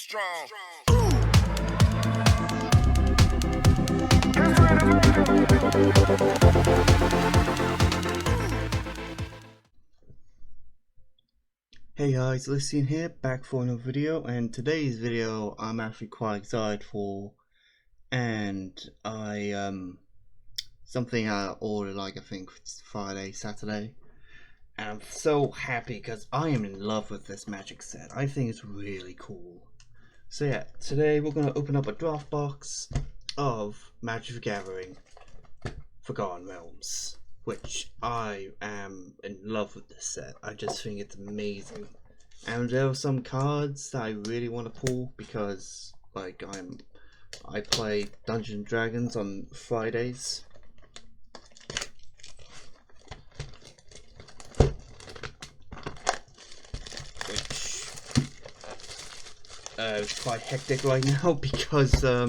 strong. Hey guys, Lucien here, back for another video, and today's video I'm actually quite excited for, and something I ordered like I think it's Friday, Saturday, and I'm so happy because I am in love with this magic set. I think it's really cool. So yeah, today we're going to open up a draft box of Magic the Gathering Forgotten Realms, which I am in love with this set. I just think it's amazing. And there are some cards that I really want to pull because like I play Dungeons and Dragons on Fridays. It's quite hectic right now because our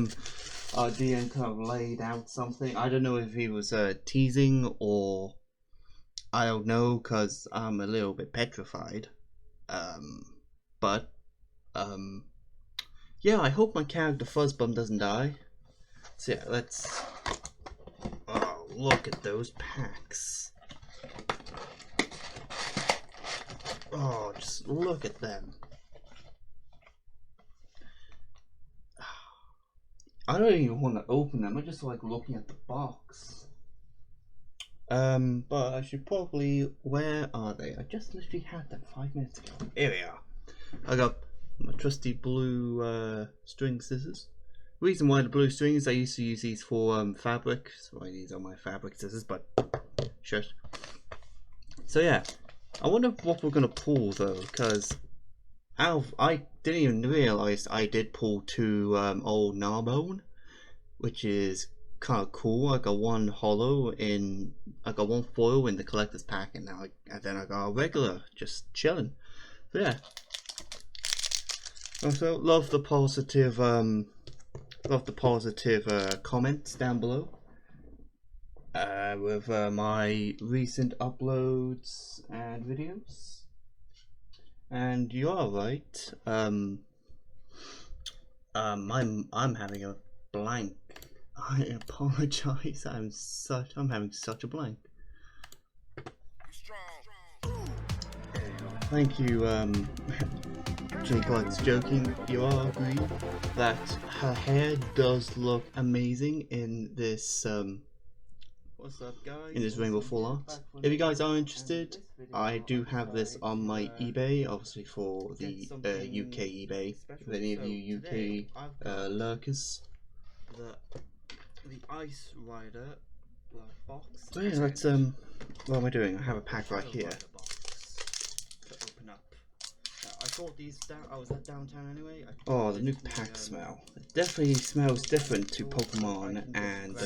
DM kind of laid out something. I don't know if he was teasing or I don't know, because I'm a little bit petrified. Yeah, I hope my character Fuzzbum doesn't die. So yeah, let's. Oh, look at those packs. Oh, just look at them. I don't even want to open them. I just like looking at the box. But I should probably. Where are they? I just literally had them 5 minutes ago. Here we are. I got my trusty blue string scissors. Reason why the blue strings, I used to use these for fabric. So these are my fabric scissors, but shush. So yeah, I wonder what we're gonna pull though, because I didn't even realize I did pull 2 old Narbonne, which is kind of cool. I got one holo in, I got one foil in the collector's pack, and now then I got a regular just chilling. So yeah. Also, love the positive comments down below with my recent uploads and videos. And you are right. I'm having a blank. I apologize. I'm having such a blank. Thank you. Jake likes joking. You are agreed that her hair does look amazing in this what's up guys, in this Rainbow Full Art. If you guys are interested, I do have this on my eBay, obviously for the UK eBay, if any of you UK lurkers. The Ice Rider box. So yeah, let's what am I doing? I have a pack right here to open up. I thought these I was at downtown anyway. Oh, the new pack smell. It definitely smells different to Pokemon and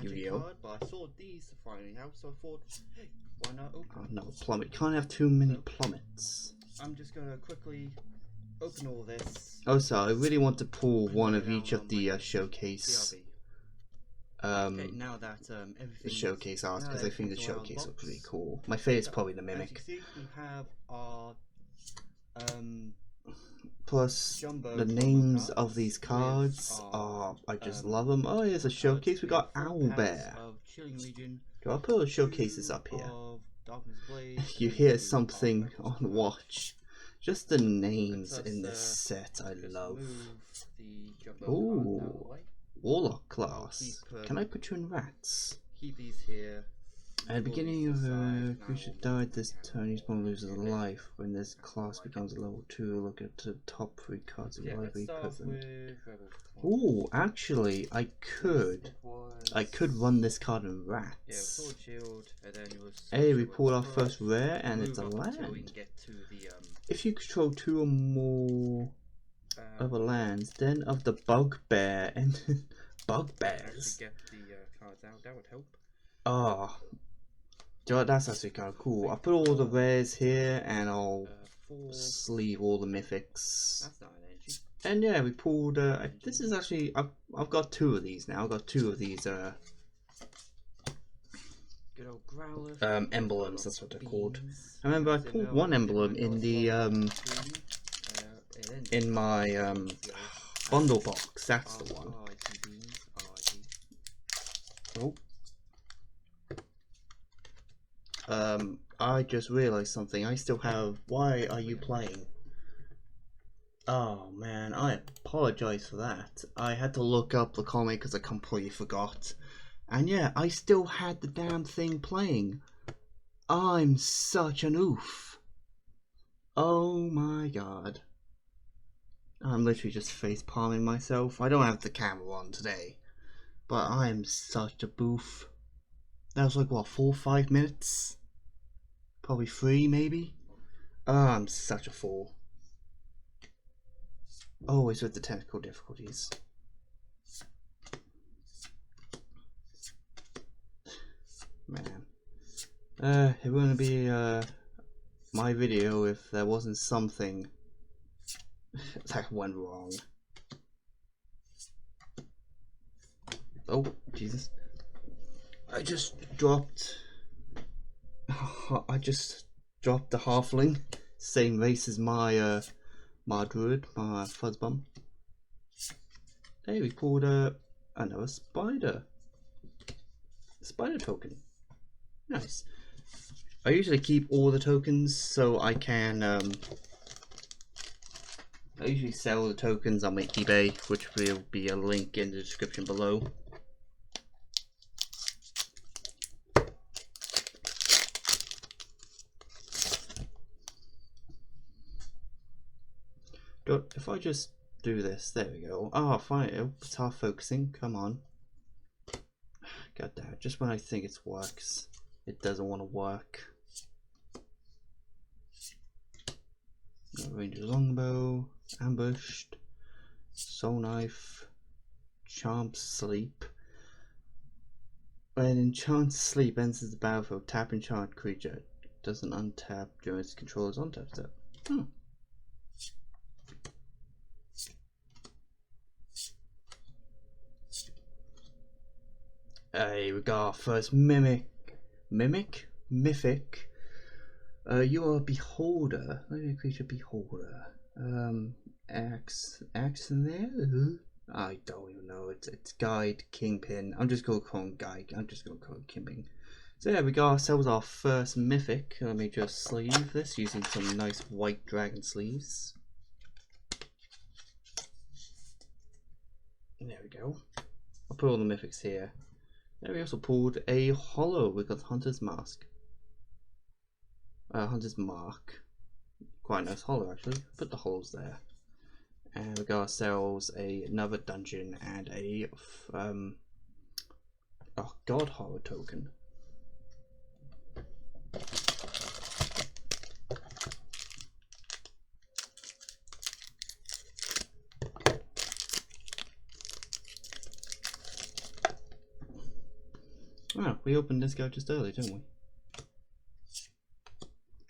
Yu-Gi-Oh! But I saw these finally out, so I thought, hey, why not open? Oh no, plummet. Can't have too many plummets. I'm just gonna quickly open all this. Oh, so I really want to pull one of each of the showcase. Okay, now that the showcase art, because I think the showcase are pretty cool. My favorite is probably the Mimic. As you see, we have our plus the names of these cards are, I just love them. Oh, here's a showcase. We got Owlbear. Do I put the showcases up here? You hear something on watch. Just the names in this set I love. Ooh, Warlock class. Can I put you in rats? Keep these here. At the beginning of a creature died this turn, each one loses a life. When this class becomes a level 2, look at the top 3 cards of library present. Ooh, actually, I could run this card in rats. Hey, we pulled our first rare, and it's a land. If you control 2 or more other lands, then of the bugbear and bugbears. That would help. Oh. That's actually kind of cool. I put all the rares here and I'll sleeve all the mythics. That's not an energy. And yeah, we pulled. This is actually I've got 2 of these now. I've got 2 of these good old growler. Emblems. That's what they're called. I remember I pulled one emblem in the in my bundle box. That's the one. Oh. I just realized something. I still have. Why are you playing? Oh man, I apologize for that. I had to look up the comic because I completely forgot. And yeah, I still had the damn thing playing. I'm such an oof. Oh my god. I'm literally just face palming myself. I don't have the camera on today, but I am such a boof. That was like what, 4 or 5 minutes? Probably 3 maybe? I'm such a fool. Always with the technical difficulties. Man. It wouldn't be my video if there wasn't something that went wrong. Oh, Jesus. I just dropped the halfling. Same race as my my druid, my fuzzbum. Hey, we pulled another spider token. Nice. I usually keep all the tokens so I can I usually sell the tokens on my eBay, which will be a link in the description below. If I just do this, there we go. Oh, fine, it's half focusing. Come on. God damn it, just when I think it works, it doesn't want to work. Ranger longbow, ambushed, soul knife, charmed sleep. When enchanted sleep enters the battlefield, tap enchanted creature. Doesn't untap during its controller's untap step. Hmm. Hey, we got our first mythic. You are a beholder. Maybe a creature beholder. X in there? I don't even know. It's guide kingpin. I'm just gonna call him guide. I'm just gonna call him kingpin. So yeah, we got ourselves our first mythic. Let me just sleeve this using some nice white dragon sleeves. There we go. I'll put all the mythics here. Then we also pulled a hollow. We got Hunter's Mask. Hunter's Mark. Quite a nice hollow actually. Put the holes there. And we got ourselves another dungeon and a god horror token. Oh, we opened this guy just early, didn't we?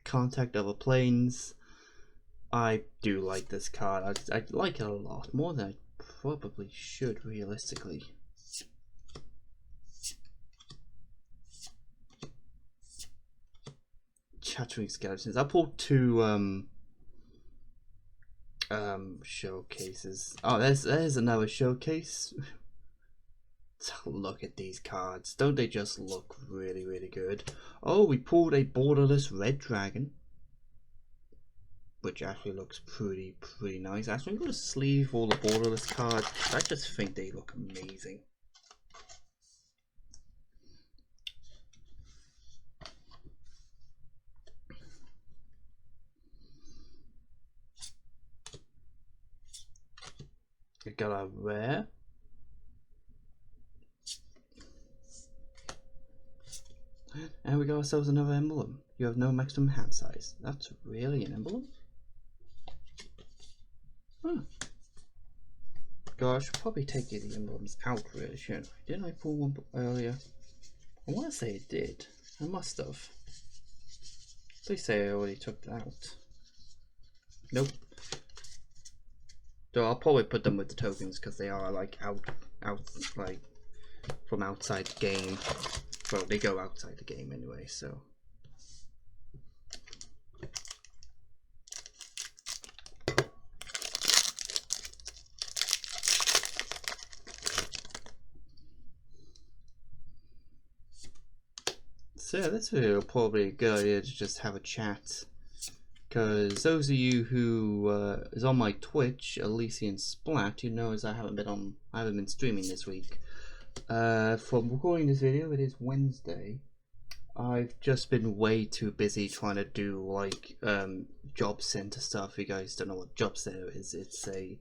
Contact Other Planes. I do like this card. I like it a lot, more than I probably should realistically. Chattering Skeletons. I pulled 2 showcases. Oh, there's another showcase. Look at these cards. Don't they just look really, really good? Oh, we pulled a borderless red dragon, which actually looks pretty nice. Actually, I'm going to sleeve all the borderless cards. I just think they look amazing. We got a rare. And we got ourselves another emblem. You have no maximum hand size. That's really an emblem? Huh. God, I should probably take the emblems out really, shouldn't I? Didn't I pull one earlier? I want to say it did. I must have. They say I already took that out. Nope. So I'll probably put them with the tokens because they are like out like from outside the game. Well, they go outside the game anyway, so. So yeah, this video probably a good idea to just have a chat, because those of you who is on my Twitch, Elysian Splat, you know as I haven't been streaming this week. From recording this video, it is Wednesday. I've just been way too busy trying to do like job center stuff. If you guys don't know what job center is, it's a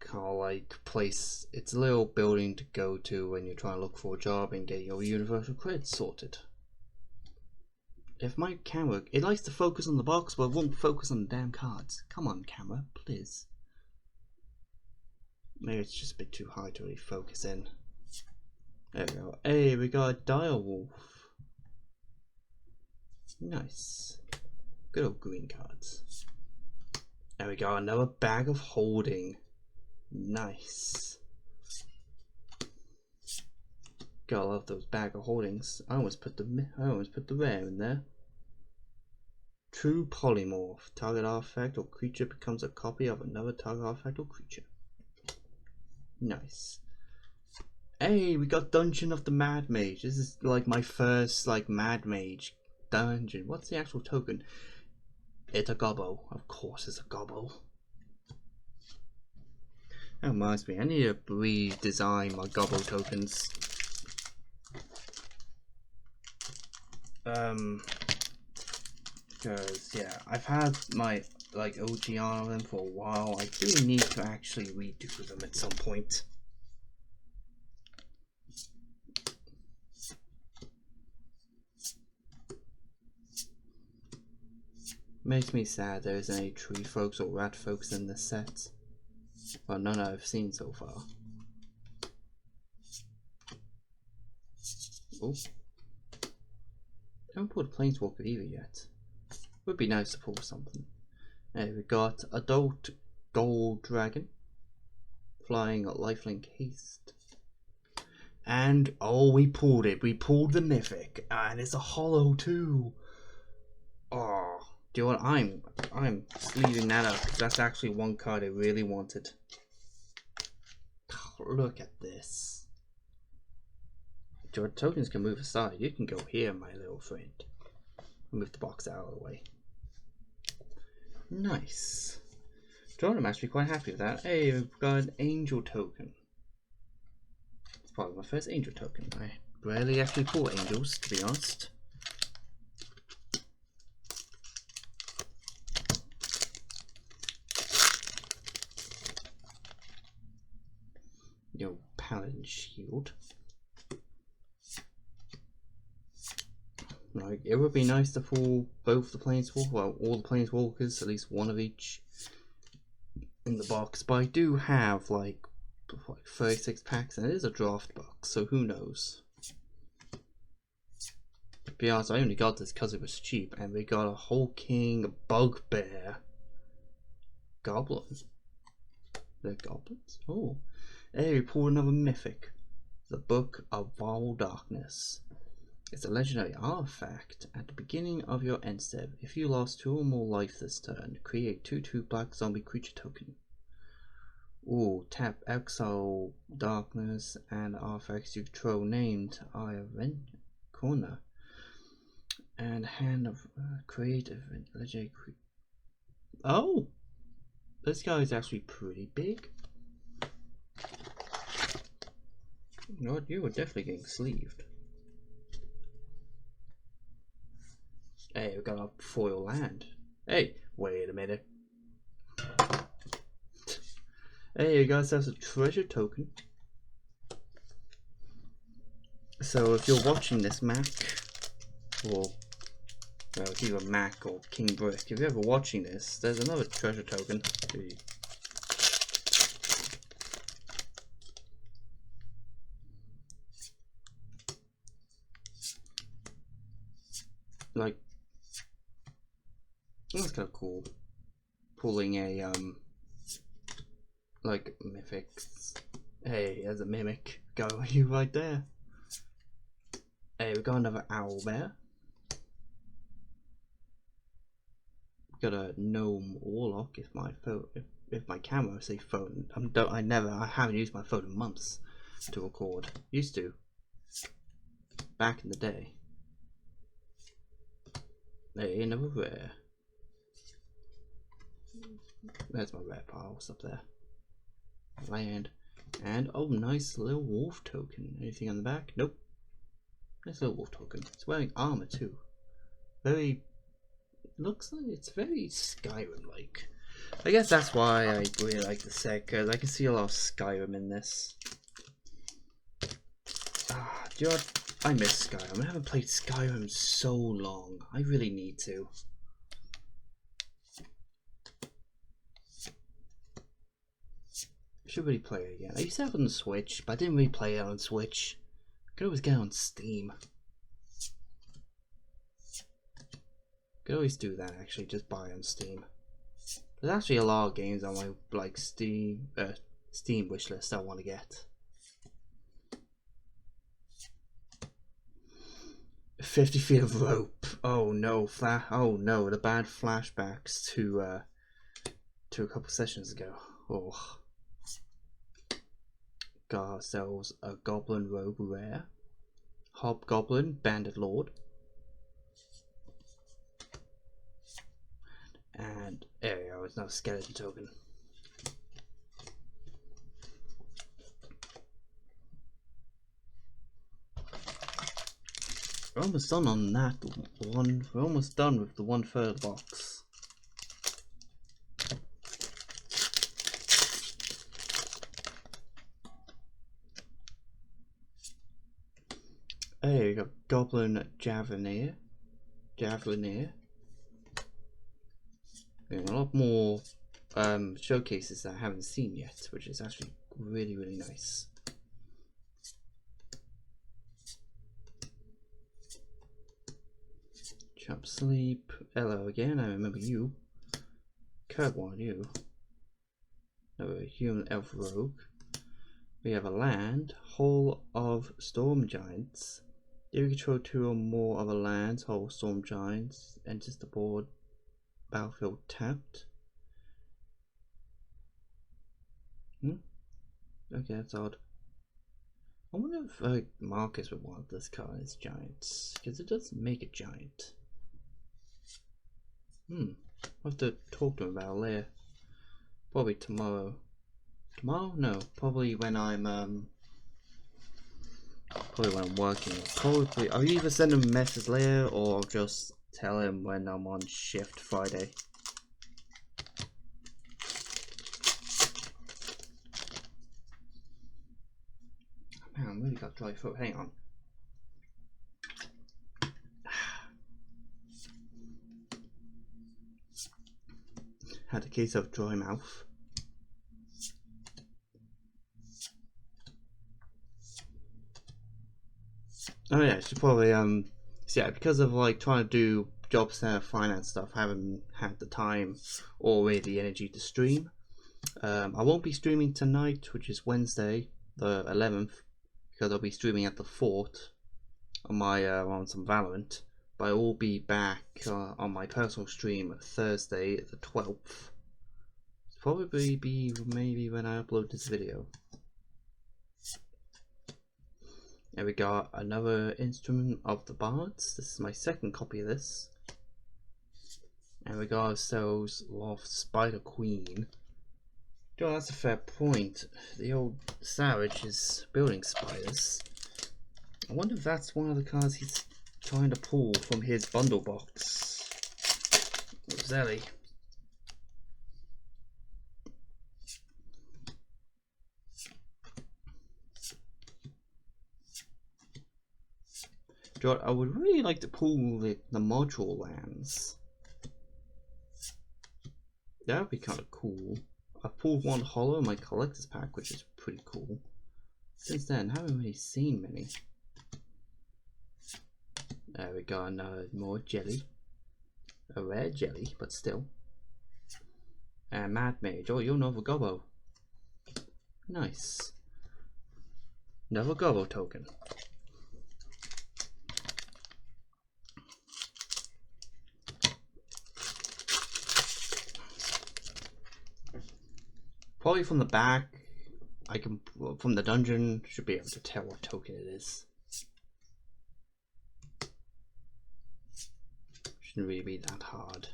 kind of like place. It's a little building to go to when you're trying to look for a job and get your universal credits sorted. If my camera, it likes to focus on the box, but it won't focus on the damn cards. Come on, camera, please. Maybe it's just a bit too high to really focus in. There we go. Hey, we got a dire wolf. Nice. Good old green cards. There we go, another bag of holding. Nice. Gotta love those bag of holdings. I almost put the rare in there. True polymorph. Target artifact or creature becomes a copy of another target artifact or creature. Nice. Hey, we got Dungeon of the Mad Mage. This is like my first like Mad Mage dungeon. What's the actual token? It's a gobbo. Of course it's a gobbo. That reminds me, I need to redesign my gobbo tokens. Because yeah, I've had my like OG on them for a while. I do need to actually redo them at some point. Makes me sad there isn't any tree folks or rat folks in this set. Well, none I've seen so far. Oh. Haven't pulled a Planeswalker either yet. Would be nice to pull something. Hey, we got Adult Gold Dragon. Flying at Lifelink Haste. And oh, we pulled it. We pulled the Mythic. And it's a holo too. Oh, do you know what? I'm leaving that up because that's actually one card I really wanted. Oh, look at this. Your tokens can move aside. You can go here, my little friend. Move the box out of the way. Nice. Jordan, I'm actually quite happy with that. Hey, we've got an angel token. It's probably my first angel token. I rarely actually pull angels, to be honest. Your Paladin Shield. Like, it would be nice to pull both the Planeswalkers, well, all the Planeswalkers, at least one of each in the box. But I do have like 36 packs, and it is a draft box, so who knows. To be honest, I only got this because it was cheap, and we got a Hulking Bugbear Goblin. They're goblins? Oh. Hey, we pulled another Mythic. The Book of Vile Darkness. It's a legendary artifact. At the beginning of your end step, if you lost 2 or more life this turn, create 2/2 black zombie creature token. Ooh, tap Exile Darkness and artifacts you control named Iron Corner. And hand of creative legendary creature. Oh! This guy is actually pretty big. You know what? You were definitely getting sleeved. Hey, we got a foil land. Hey, wait a minute. Hey, you guys have a treasure token. So if you're watching this, Mac, or well, it's either Mac or King Brick, if you're ever watching this, there's another treasure token. Like, that's kind of cool. Pulling a like mythics. Hey, there's a mimic. Go you right there. Hey, we got another owl bear. Got a gnome warlock. If my camera say phone, I haven't used my phone in months to record. Used to back in the day. Hey, another rare. There's my rare pile. What's up there? Land. And oh, nice little wolf token. Anything on the back? Nope. Nice little wolf token. It's wearing armor too. Very. Looks like it's very Skyrim-like. I guess that's why I really like the set, because I can see a lot of Skyrim in this. Ah, do you know what? I miss Skyrim. I haven't played Skyrim in so long. I really need to. I should really play it again. I used to have it on the Switch, but I didn't really play it on Switch. I could always get it on Steam. Could always do that actually, just buy it on Steam. There's actually a lot of games on my like Steam wishlist I want to get. 50 feet of rope. Oh no, oh no, the bad flashbacks to a couple sessions ago. Oh. Got ourselves a goblin robe rare. Hobgoblin bandit lord. And there we go, it's not a skeleton token. We're almost done on that one. We're almost done with the 1/3 of the box. There you go, Goblin Javelinier. A lot more showcases that I haven't seen yet, which is actually really, really nice. Chop Sleep. Hello again, I remember you. Kirkwan, you. Another human elf rogue. We have a land, Hall of Storm Giants. If you control 2 or more other lands, Hall of Storm Giants enters the board, battlefield tapped. Okay, that's odd. I wonder if Marcus would want this card as giants, because it does make a giant. I'll have to talk to him about it later. Probably tomorrow. Tomorrow? No, probably when I'm working. Probably I'll either send him a message later or I'll just tell him when I'm on shift Friday. Man, I really got dry throat. Hang on. Had a case of dry mouth. Oh yeah, should probably so yeah, because of like trying to do job center finance stuff, I haven't had the time or really the energy to stream. I won't be streaming tonight, which is Wednesday the 11th, because I'll be streaming at the fort on my on some Valorant. But I will be back on my personal stream Thursday the 12th. Probably be maybe when I upload this video. And we got another Instrument of the Bards. This is my second copy of this. And we got ourselves Loft Spider Queen. Oh, that's a fair point. The old Savage is building spiders. I wonder if that's one of the cards he's trying to pull from his bundle box. Zelly. I would really like to pull the module lands. That would be kind of cool. I pulled one hollow in my collector's pack, which is pretty cool. Since then, I haven't really seen many. There we go, another more jelly. A rare jelly, but still. And Mad Mage. Oh, you're another Gobbo. Nice. Another Gobbo token. Probably from the back, I can, from the dungeon, should be able to tell what token it is. Shouldn't really be that hard.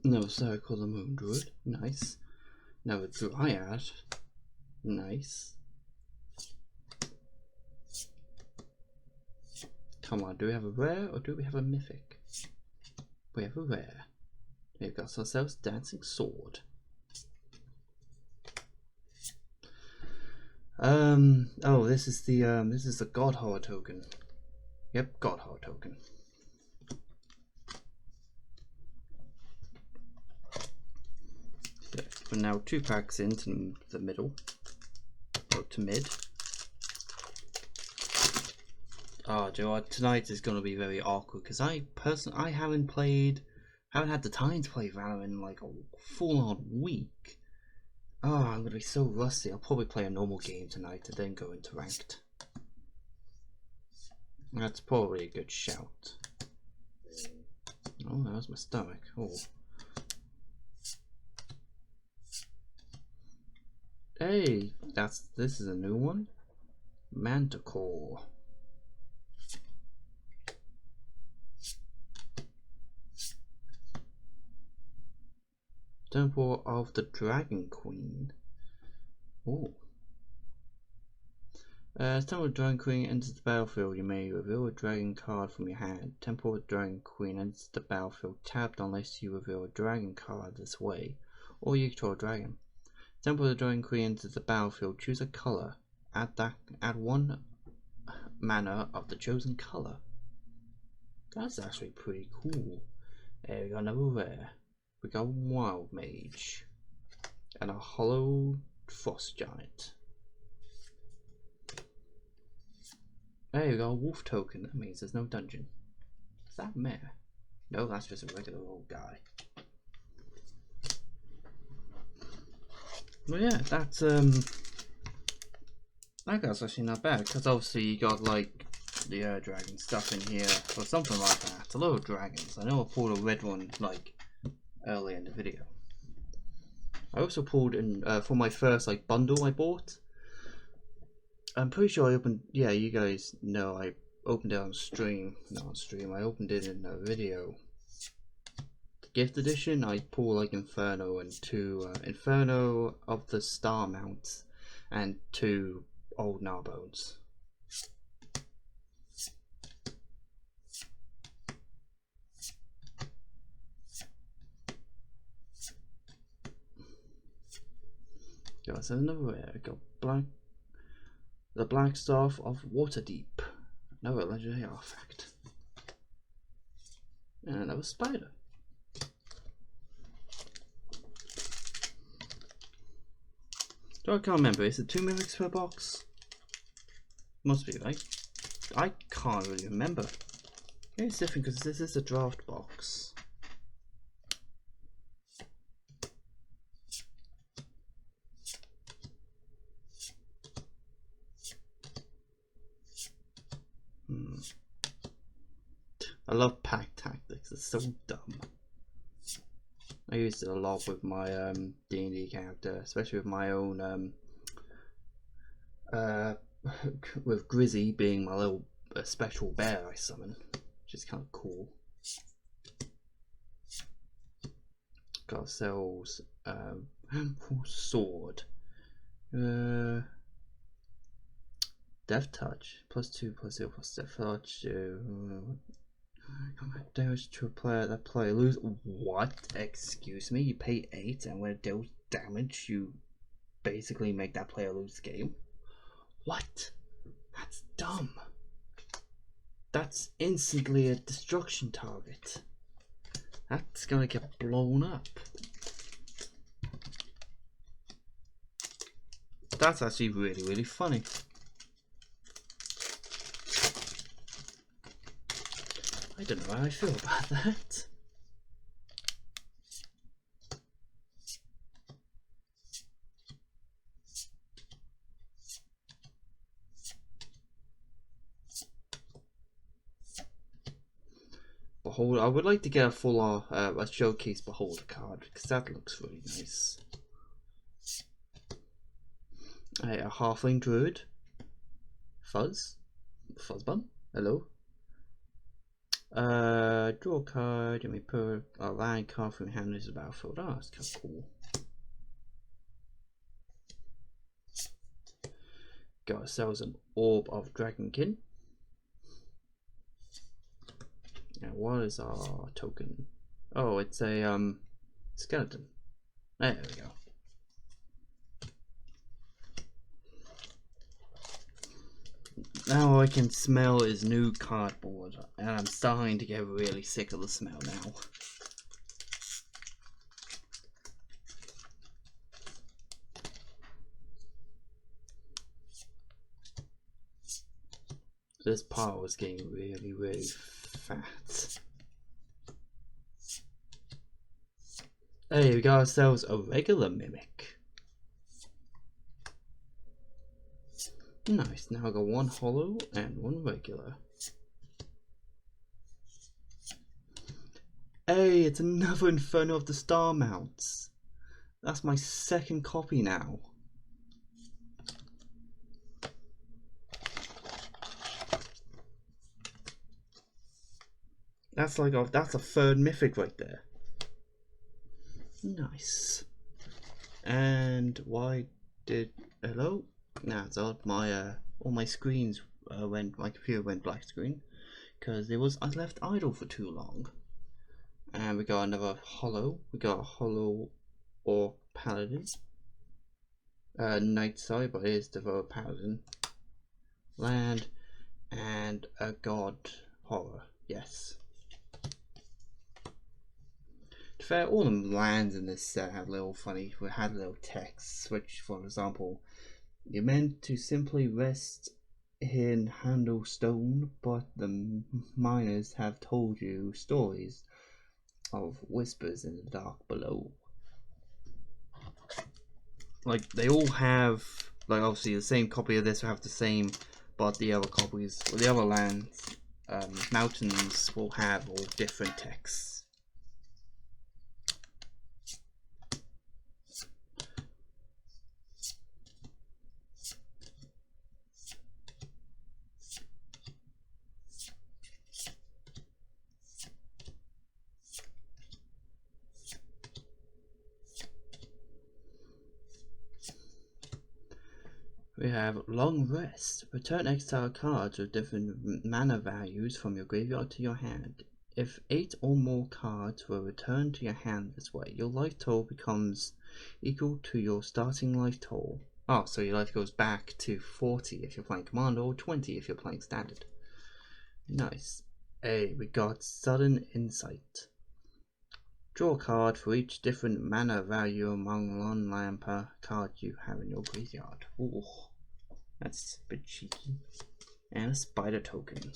No circle the moon druid. Nice. No dryad. Nice. Come on, do we have a rare or do we have a mythic? We have a rare. We've got ourselves dancing sword. Oh, this is the god horror token. Yep, god horror token. So we're now 2 packs into the middle. Or to mid. Oh, do you know what? Tonight is going to be very awkward because I haven't had the time to play Valorant in like a full-on week. Oh, I'm going to be so rusty. I'll probably play a normal game tonight and then go into ranked. That's probably a good shout. Oh, that was my stomach. Oh. Hey, this is a new one. Manticore. Temple of the Dragon Queen. Oh. As Temple of the Dragon Queen enters the battlefield, you may reveal a dragon card from your hand. Temple of the Dragon Queen enters the battlefield tapped unless you reveal a dragon card this way, or you control a dragon. Temple of the Dragon Queen enters the battlefield. Choose a color. Add 1 mana of the chosen color. That's actually pretty cool. There we got another rare. We got Wild Mage and a Hollow Frost Giant. There we go, a Wolf token. That means there's no dungeon. Is that mare? No, that's just a regular old guy. Well, yeah, that's that guy's actually not bad because obviously you got like the air dragon stuff in here or something like that. A lot of dragons. I know I pulled a red one like early in the video. I also pulled in for my first like bundle I bought. I'm pretty sure I opened. Yeah, you guys know I opened it on stream. Not on stream. I opened it in a video. The gift edition. I pulled like Inferno and 2 Inferno of the Star Mounts and 2 old Narbones. Got another rare. Got the Black Staff of Waterdeep. Another legendary artifact. And another spider. So I can't remember. Is it 2 mimics per box? Must be, right? I can't really remember. Maybe it's different because this is a draft box. I love pack tactics, it's so dumb. I used it a lot with my D&D character, especially with my own with Grizzy being my little special bear I summon, which is kind of cool. Got ourselves sword. Death Touch, +2/+0/+ Death Touch. Damage to a player. That player lose. What? Excuse me? You pay 8, and when it deals damage, you basically make that player lose the game. What? That's dumb. That's instantly a destruction target. That's gonna get blown up. That's actually really, really funny. I don't know how I feel about that. Behold, I would like to get a full a showcase Beholder card because that looks really nice. A Halfling Druid, Fuzzbum. Hello. Draw a card. And we put a land card from your hand into the battlefield. Oh, that's kind of cool. Got ourselves an Orb of Dragonkin. And what is our token? Oh, it's a skeleton. There we go. Now I can smell his new cardboard, and I'm starting to get really sick of the smell now. This pile is getting really, really fat. Hey, we got ourselves a regular Mimic. Nice, now I got one hollow and one regular. Hey, it's another Inferno of the Star Mounts. That's my second copy now. That's like that's a third mythic right there. Nice. And why did hello? Nah, it's odd. My all my screens my computer went black screen because I left idle for too long. And we got another hollow. We got a hollow or paladin. Knight, sorry, but it is devoted paladin. Land and a god horror. Yes. To be fair, all the lands in this set have little funny. We had little texts, which, for example, you're meant to simply rest in handle stone, but the miners have told you stories of whispers in the dark below. Like, they all have, like, obviously the same copy of this will have the same, but the other copies, or the other lands, mountains will have all different texts. We have Long Rest. Return exile cards with different mana values from your graveyard to your hand. If 8 or more cards were returned to your hand this way, your life total becomes equal to your starting life total. Oh, so your life goes back to 40 if you're playing Commander or 20 if you're playing Standard. Nice. Hey, we got Sudden Insight. Draw a card for each different mana value among one land per card you have in your graveyard. Ooh. That's a bit cheeky. And a spider token.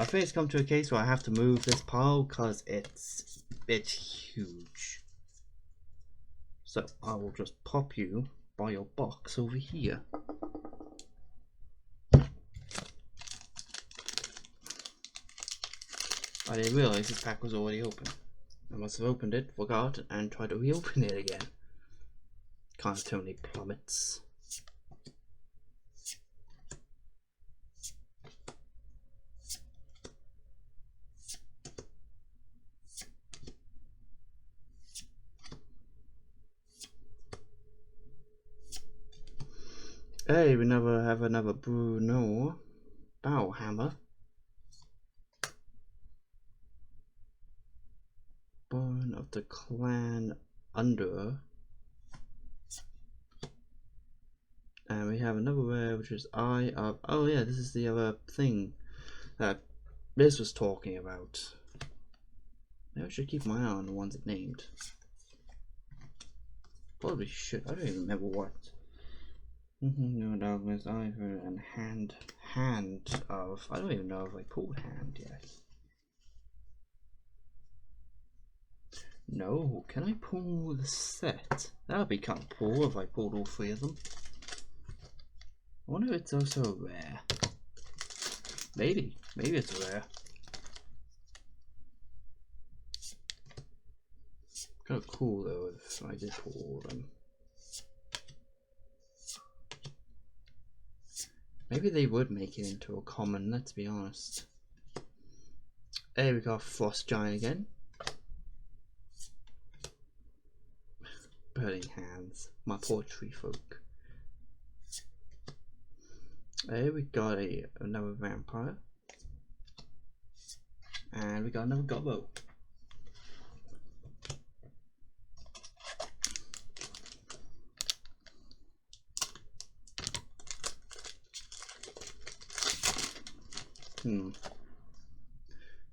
I think it's come to a case where I have to move this pile because it's huge. So I will just pop you by your box over here. I didn't realize this pack was already open. I must have opened it, forgot, and tried to reopen it again. Can't too many plummets. Hey, we never have another Bruno Bowhammer. Born of the Clan Under. And we have another rare, which is Eye of. Oh yeah, this is the other thing that Liz was talking about. Maybe I should keep my eye on the ones it named. Probably should. I don't even remember what. No darkness, either, and hand of. I don't even know if I pulled hand yet. No, can I pull the set? That would be kind of cool if I pulled all 3 of them. I wonder if it's also rare. Maybe it's rare. Kind of cool though if I did pull all of them. Maybe they would make it into a common, let's be honest. There we got Frost Giant again. Burning Hands, my poor tree folk. There we got another vampire. And we got another gobbo.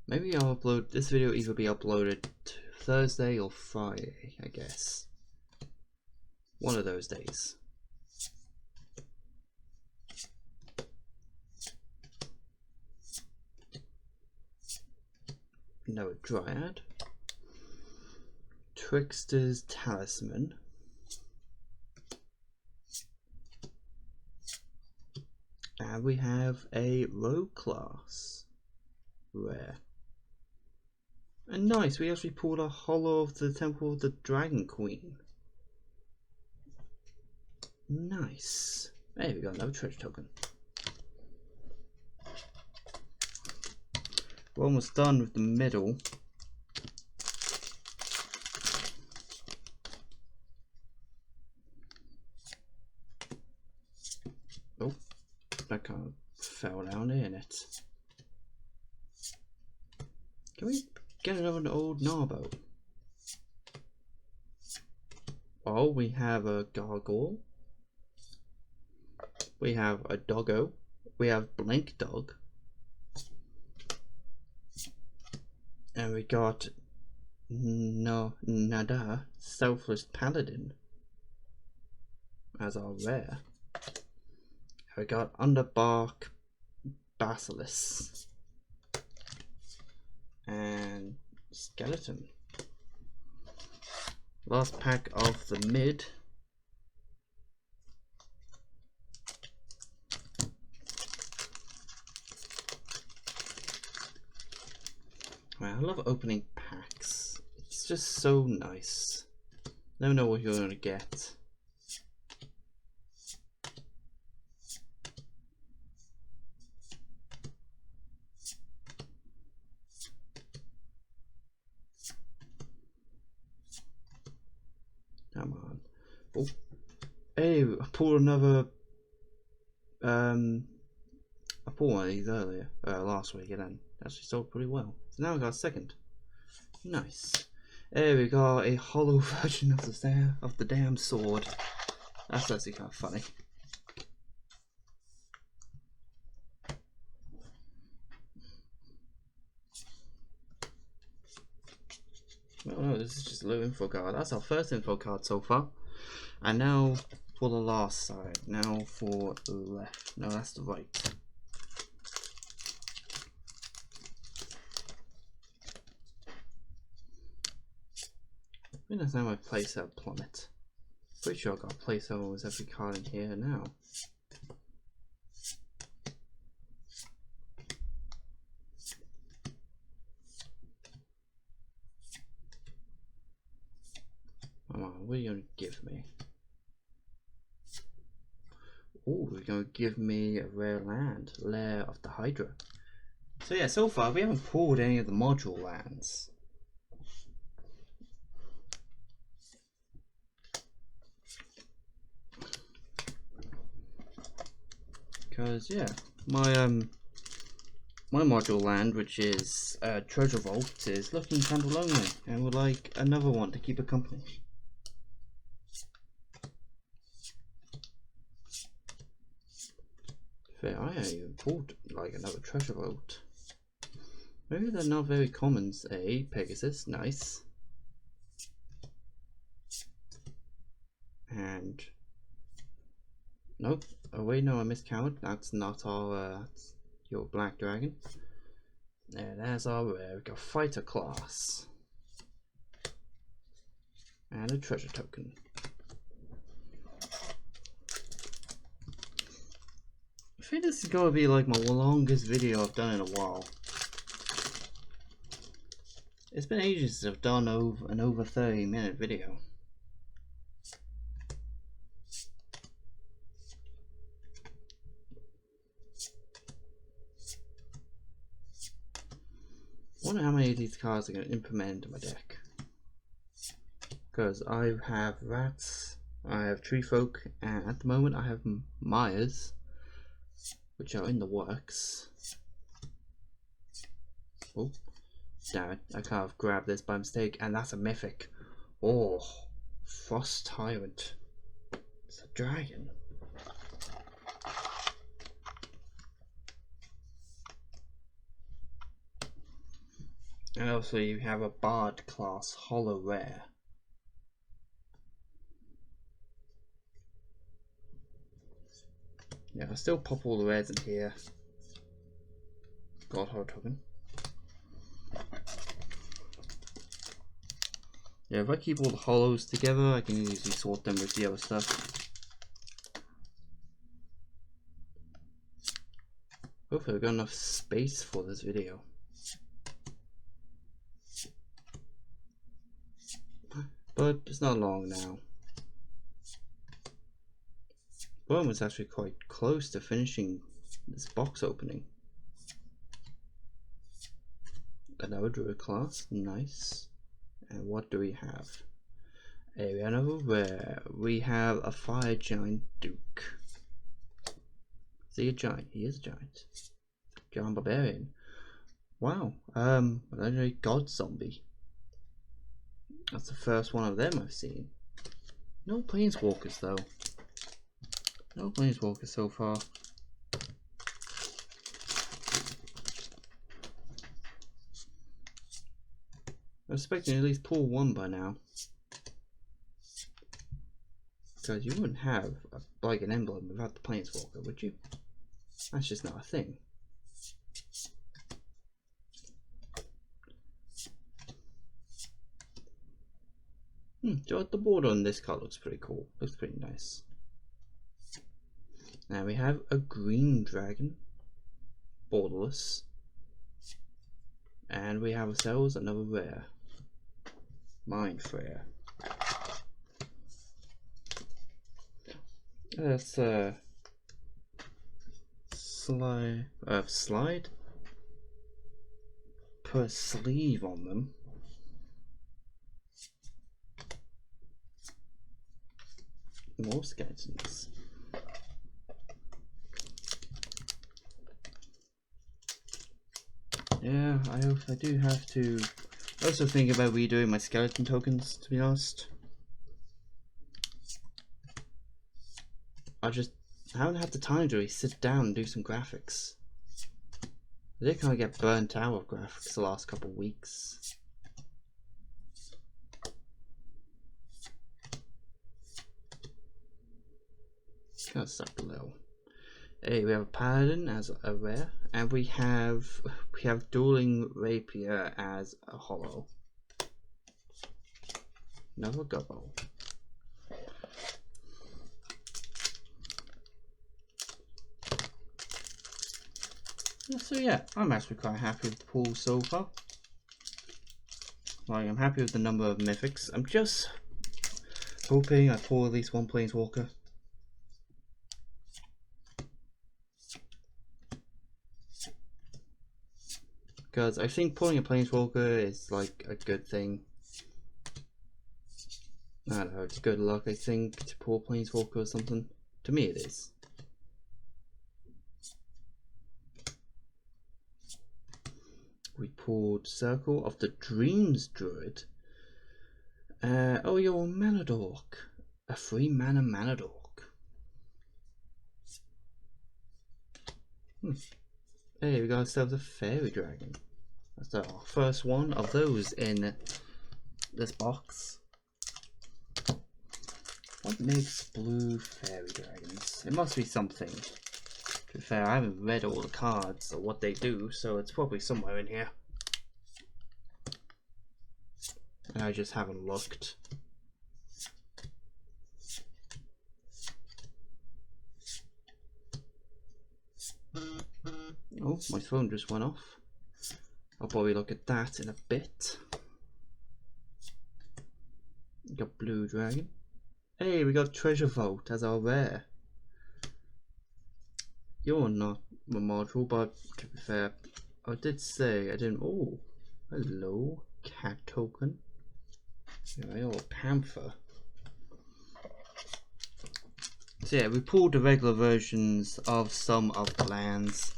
Maybe I'll upload this video, either be uploaded Thursday or Friday, I guess. One of those days. No Dryad. Trickster's Talisman. And we have a rogue class. Rare. And nice, we actually pulled a Hollow of the Temple of the Dragon Queen. Nice. There we go, another treasure token. We're almost done with the middle. Oh, that kind of fell down, didn't it? Can we get another old Narbo? Oh, we have a Gargoyle. We have a Doggo. We have Blink Dog. And we got Nada, Selfless Paladin as our rare. We got Underbark Basilisk and Skeleton. Last pack of the mid. I love opening packs. It's just so nice. Never know what you're going to get. Come on. Oh, hey, I pulled another. I pulled one of these earlier, last week, and then actually sold pretty well. So now I got a second. Nice. There we go, a hollow version of the damn sword. That's actually kind of funny. Oh no, this is just a little info card. That's our first info card so far. And now for the last side. Now for the left. No, that's the right. I think that's how I place out Plummet. Pretty sure I got a place almost every card in here now. Come on, what are you gonna give me? Oh, you're gonna give me a rare land, Lair of the Hydra. So yeah, so far we haven't pulled any of the module lands. Because yeah, my module land, which is Treasure Vault, is looking kind of lonely and would like another one to keep it company. Fair, I haven't even pulled like another Treasure Vault. Maybe they're not very commons. A Pegasus, nice. And nope. Oh wait, no, I miscounted. That's not our your black dragon. And there's our rare. We got fighter class and a treasure token. I think this is gonna be like my longest video I've done in a while. It's been ages since I've done an over 30-minute video. wonder how many of these cards are going to implement into my deck. Because I have Rats, I have Tree Folk, and at the moment I have Myers, which are in the works. Oh, damn it, I kind of grabbed this by mistake, and that's a mythic. Oh, Frost Tyrant. It's a dragon. And also you have a Bard class Hollow Rare. Yeah, I'll still pop all the rares in here. God Horror Token. Yeah, if I keep all the hollows together, I can easily sort them with the other stuff. Hopefully I've got enough space for this video. But it's not long now. We're almost actually quite close to finishing this box opening. Another Druid class, nice. And what do we have? We have another rare. We have a Fire Giant Duke. Is he a giant? He is a giant. Giant Barbarian. Wow. A legendary God Zombie. That's the first one of them I've seen. No Planeswalkers though. No Planeswalkers so far. I was expecting to at least pull one by now. Because you wouldn't have like an emblem without the Planeswalker, would you? That's just not a thing. The border on this card looks pretty cool. Looks pretty nice. Now we have a green dragon, borderless, and we have ourselves another rare, Mind Flayer. That's slide. Put a sleeve on them. More skeletons. Yeah, I do have to also think about redoing my skeleton tokens, to be honest. I haven't had the time to really sit down and do some graphics. I did kind of get burnt out of graphics the last couple of weeks. Kind of sucked a little. Hey, we have a Paladin as a rare, and we have Dueling Rapier as a hollow. Another Gobbo. So yeah, I'm actually quite happy with the pool so far. Like, I'm happy with the number of mythics. I'm just hoping I pull at least one Planeswalker. Because I think pulling a Planeswalker is like a good thing. I don't know, it's good luck I think to pull a Planeswalker or something. To me it is. We pulled Circle of the Dreams Druid. Oh, you're a Mana Dork. A 3-mana Mana Dork. Hey, we got ourselves a Fairy Dragon. That's our first one of those in this box. What makes blue Fairy Dragons? It must be something. To be fair, I haven't read all the cards or what they do, so it's probably somewhere in here. And I just haven't looked. Oh, my phone just went off. I'll probably look at that in a bit. We got Blue Dragon. Hey, we got Treasure Vault as our rare. You're not a module, but to be fair, I did say I didn't. Oh, Hello, cat token. Yeah, or panther. So yeah, we pulled the regular versions of some of the lands,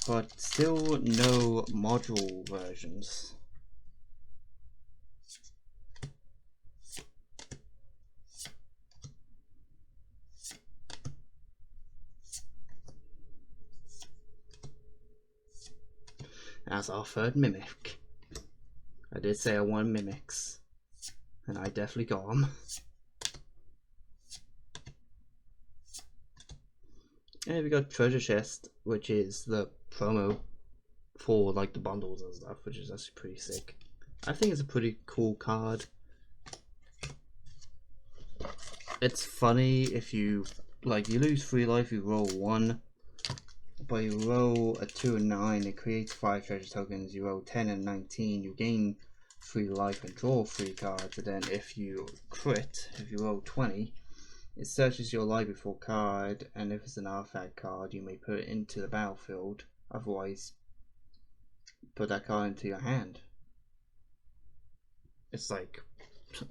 but still no module versions. As our third mimic. I did say I want mimics, and I definitely got them. And we got treasure chest, which is the promo for like the bundles and stuff, which is actually pretty sick. I think it's a pretty cool card. It's funny if you like you lose 3 life, you roll 1, but you roll a 2 and 9, it creates 5 treasure tokens. You roll 10 and 19, you gain 3 life and draw 3 cards. And then if you crit, if you roll 20, it searches your library for a card, and if it's an artifact card, you may put it into the battlefield. Otherwise, put that card into your hand. It's like,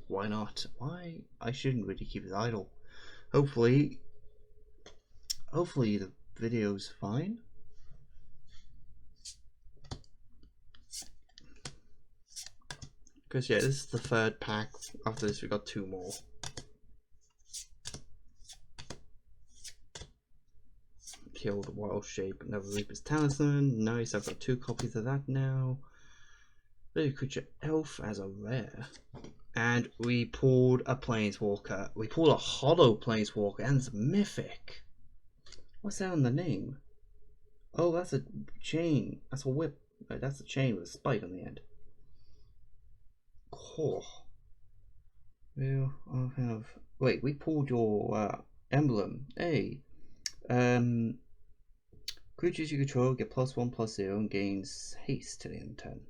why not? Why? I shouldn't really keep it idle. Hopefully the video's fine. Because yeah, this is the 3rd pack. After this we got 2 more. Killed Wild Shape, another Reaper's Talisman. Nice, I've got 2 copies of that now. Very creature elf as a rare. And we pulled a Planeswalker. We pulled a hollow Planeswalker, and it's mythic. What's that on the name? Oh, that's a chain. That's a whip. That's a chain with a spike on the end. Cool. Well, I'll have. Wait, we pulled your emblem. Hey. Creatures you control get +1/+0 and gains haste to the end turn.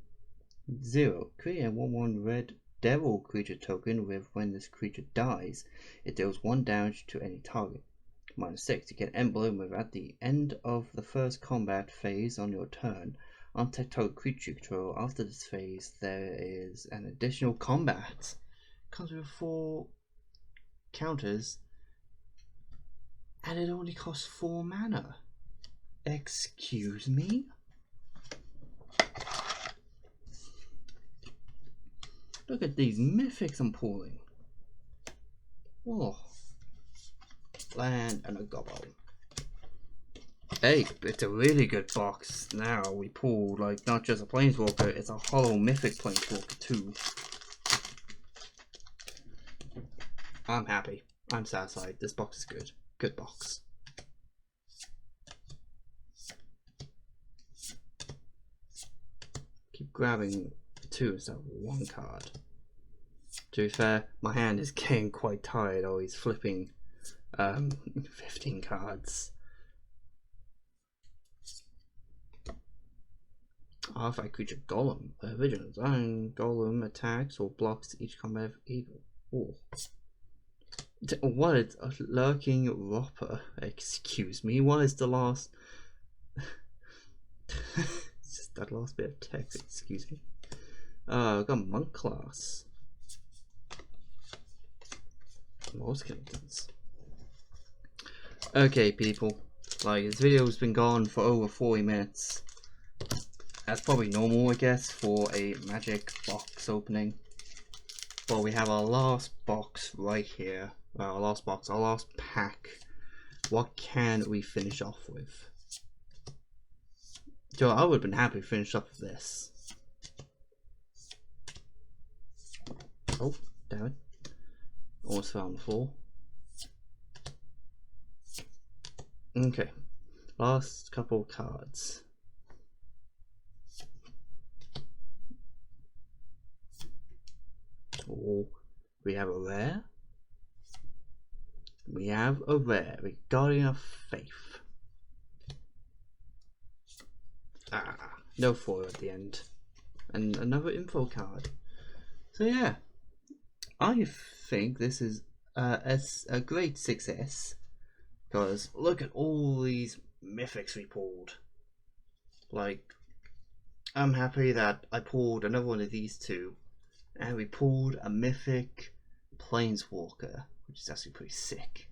0. Create a 1/1 red devil creature token with when this creature dies, it deals 1 damage to any target. -6. You get emblem with at the end of the first combat phase on your turn. Untap target creature you control. After this phase, there is an additional combat. Comes with 4 counters, and it only costs 4 mana. Excuse me? Look at these mythics I'm pulling. Whoa. Land and a gobble. Hey, it's a really good box. Now we pulled like not just a Planeswalker, it's a hollow mythic Planeswalker too. I'm happy. I'm satisfied. This box is good. Good box. Keep grabbing 2 instead of 1 card. To be fair, my hand is getting quite tired always flipping 15 cards. Artifact creature Golem. Original design. Golem attacks or blocks each combat of evil. Oh. What is a lurking Ropper? Excuse me. What is the last? It's just that last bit of text. Excuse me. I've got Monk class. More skeletons. Okay, people. Like this video's been gone for over 40 minutes. That's probably normal, I guess, for a Magic box opening. But we have our last box right here. Our last pack. What can we finish off with? So I would have been happy to finish up with this. Oh, damn it. Almost fell on the floor. Okay. Last couple of cards. Oh, we have a rare. We have a rare. Guardian of Faith. No foil at the end. And another info card. So yeah, I think this is a great success. Because look at all these mythics we pulled. Like, I'm happy that I pulled another one of these two, and we pulled a mythic planeswalker, which is actually pretty sick.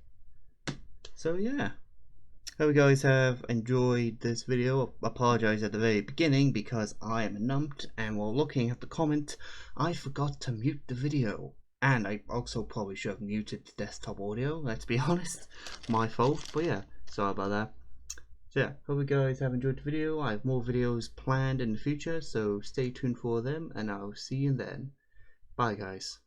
So yeah, hope you guys have enjoyed this video. I apologize at the very beginning because I am numped, and while looking at the comment I forgot to mute the video, and I also probably should have muted the desktop audio, let's be honest. My fault, but yeah, sorry about that. So yeah, hope you guys have enjoyed the video. I have more videos planned in the future, so stay tuned for them, and I'll see you then. Bye guys.